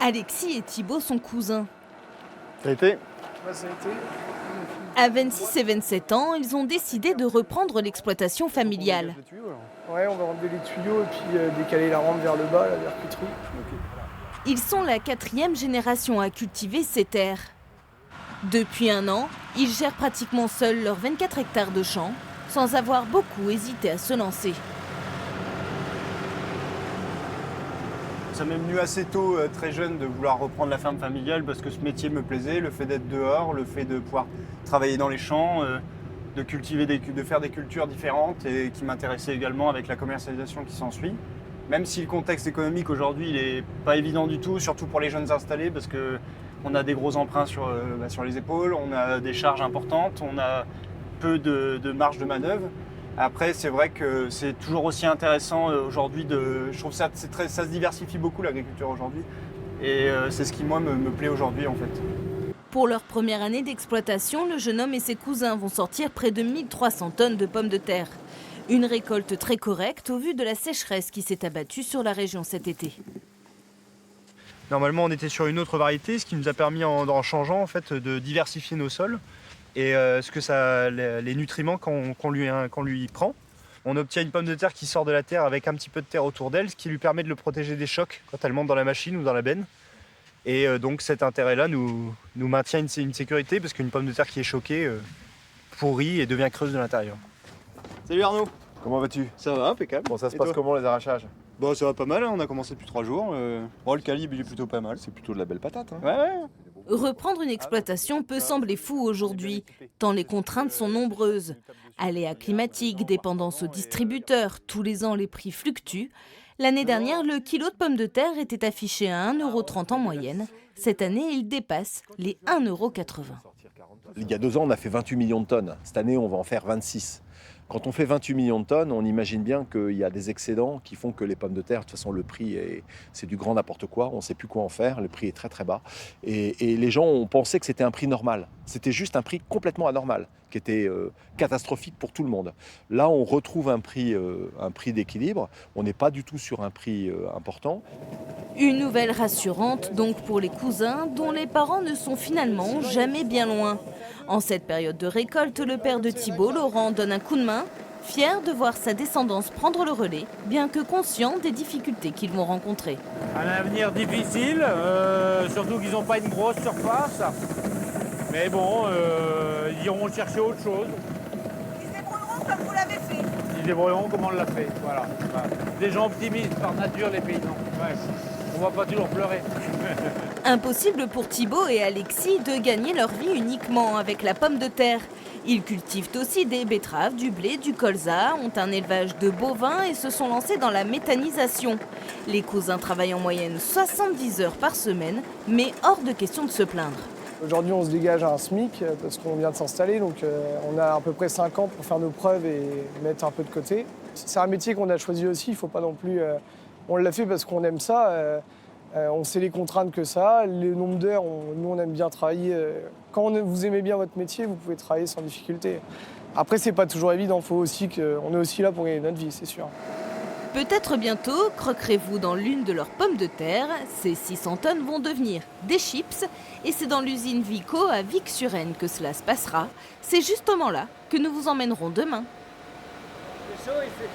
Alexis et Thibaut sont cousins. Ça a été ? Ouais, ça a été. À 26 et 27 ans, ils ont décidé de reprendre l'exploitation familiale. Ouais, on va enlever les tuyaux et puis décaler la rampe vers le bas, la vercuterie. Ils sont la 4e génération à cultiver ces terres. Depuis un an, ils gèrent pratiquement seuls leurs 24 hectares de champs, sans avoir beaucoup hésité à se lancer. Ça m'est venu assez tôt, très jeune, de vouloir reprendre la ferme familiale parce que ce métier me plaisait, le fait d'être dehors, le fait de pouvoir travailler dans les champs, de cultiver, de faire des cultures différentes et qui m'intéressait également avec la commercialisation qui s'ensuit. Même si le contexte économique aujourd'hui il n'est pas évident du tout, surtout pour les jeunes installés parce qu'on a des gros emprunts sur les épaules, on a des charges importantes, on a peu de marge de manœuvre. Après, c'est vrai que c'est toujours aussi intéressant aujourd'hui je trouve ça se diversifie beaucoup l'agriculture aujourd'hui. Et c'est ce qui, moi, me plaît aujourd'hui, en fait. Pour leur première année d'exploitation, le jeune homme et ses cousins vont sortir près de 1300 tonnes de pommes de terre. Une récolte très correcte au vu de la sécheresse qui s'est abattue sur la région cet été. Normalement, on était sur une autre variété, ce qui nous a permis, en changeant, en fait, de diversifier nos sols. Et les nutriments qu'on lui prend. On obtient une pomme de terre qui sort de la terre avec un petit peu de terre autour d'elle, ce qui lui permet de le protéger des chocs quand elle monte dans la machine ou dans la benne. Et donc cet intérêt-là nous maintient une sécurité parce qu'une pomme de terre qui est choquée pourrit et devient creuse de l'intérieur. Salut Arnaud. Comment vas-tu? Ça va, impeccable. Bon, ça se passe comment les arrachages? Bon, ça va pas mal, hein. On a commencé depuis 3 jours. Bon, le calibre il est plutôt pas mal. C'est plutôt de la belle patate. Hein. Ouais. Reprendre une exploitation peut sembler fou aujourd'hui, tant les contraintes sont nombreuses. Aléas climatiques, dépendance aux distributeurs, tous les ans les prix fluctuent. L'année dernière, le kilo de pommes de terre était affiché à 1,30 € en moyenne. Cette année, il dépasse les 1,80 €. Il y a 2 ans, on a fait 28 millions de tonnes. Cette année, on va en faire 26. Quand on fait 28 millions de tonnes, on imagine bien qu'il y a des excédents qui font que les pommes de terre, de toute façon, le prix, c'est du grand n'importe quoi. On ne sait plus quoi en faire. Le prix est très, très bas. Et les gens ont pensé que c'était un prix normal. C'était juste un prix complètement anormal, qui était catastrophique pour tout le monde. Là, on retrouve un prix d'équilibre. On n'est pas du tout sur un prix important. Une nouvelle rassurante donc pour les cousins dont les parents ne sont finalement jamais bien loin. En cette période de récolte, le père de Thibaut, Laurent, donne un coup de main, fier de voir sa descendance prendre le relais, bien que conscient des difficultés qu'ils vont rencontrer. Un avenir difficile, surtout qu'ils n'ont pas une grosse surface. Mais bon, ils iront chercher autre chose. Ils se débrouilleront comme vous l'avez fait. Ils débrouilleront comme on l'a fait. Voilà. Des gens optimistes par nature, les paysans. Ouais. On ne va pas toujours pleurer. Impossible pour Thibaut et Alexis de gagner leur vie uniquement avec la pomme de terre. Ils cultivent aussi des betteraves, du blé, du colza, ont un élevage de bovins et se sont lancés dans la méthanisation. Les cousins travaillent en moyenne 70 heures par semaine, mais hors de question de se plaindre. Aujourd'hui, on se dégage à un SMIC parce qu'on vient de s'installer, donc on a à peu près 5 ans pour faire nos preuves et mettre un peu de côté. C'est un métier qu'on a choisi aussi, il ne faut pas non plus... on l'a fait parce qu'on aime ça. On sait les contraintes que ça a, le nombre d'heures, nous on aime bien travailler. Quand vous aimez bien votre métier, vous pouvez travailler sans difficulté. Après, c'est pas toujours évident, on est aussi là pour gagner notre vie, c'est sûr. Peut-être bientôt croquerez-vous dans l'une de leurs pommes de terre. Ces 600 tonnes vont devenir des chips et c'est dans l'usine Vico à Vic-sur-Aisne que cela se passera. C'est justement là que nous vous emmènerons demain. C'est chaud ici.